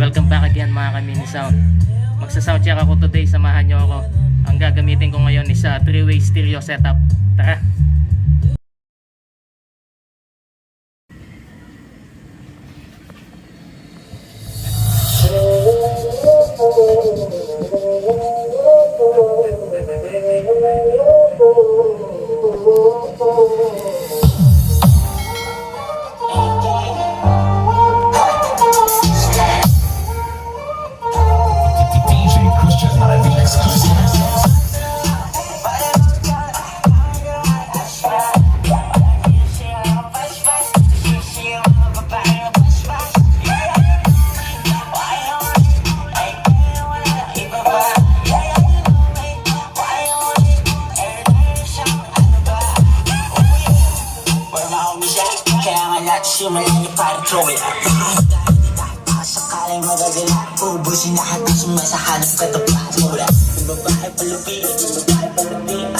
Welcome back again mga ka-mini sound. Magsa-sound check ako today, samahan nyo ako. Ang gagamitin ko ngayon is 3-way stereo setup. Tara! Malaki para throw it up. Sakaling magagala, ubusin na hata sumasahanap ka tapat mula. Yung babae palupit,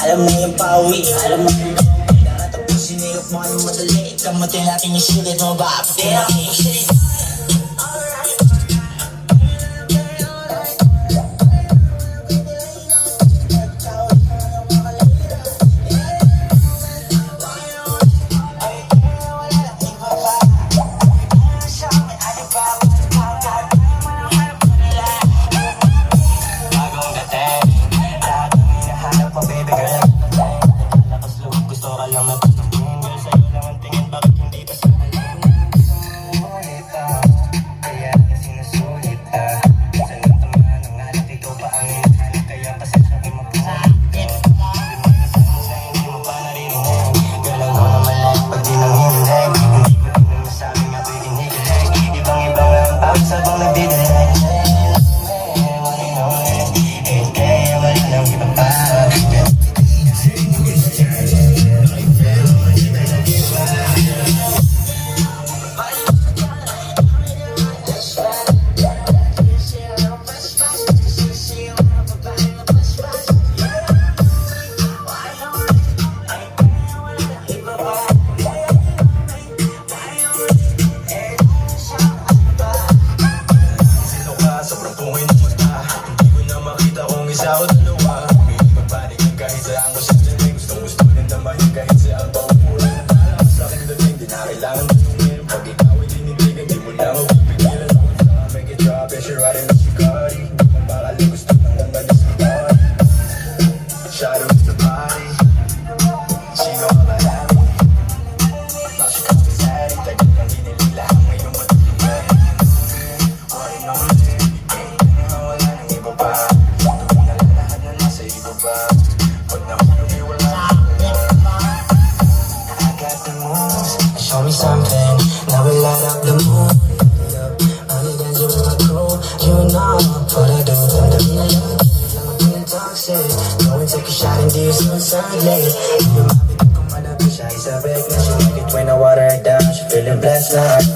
alam mo yung pawi, alam mo yung pawi. Tapos sinigap mo yung madali, kamutin natin yung sulit mo ba? Show me something, now we light up the moon. Only dancing with my crew, you know what I do. I'm feeling toxic, go and take a shot and do suicide late. You might be thinking I'm gonna be shy, so big, now she like it when I water her down. She feeling blessed like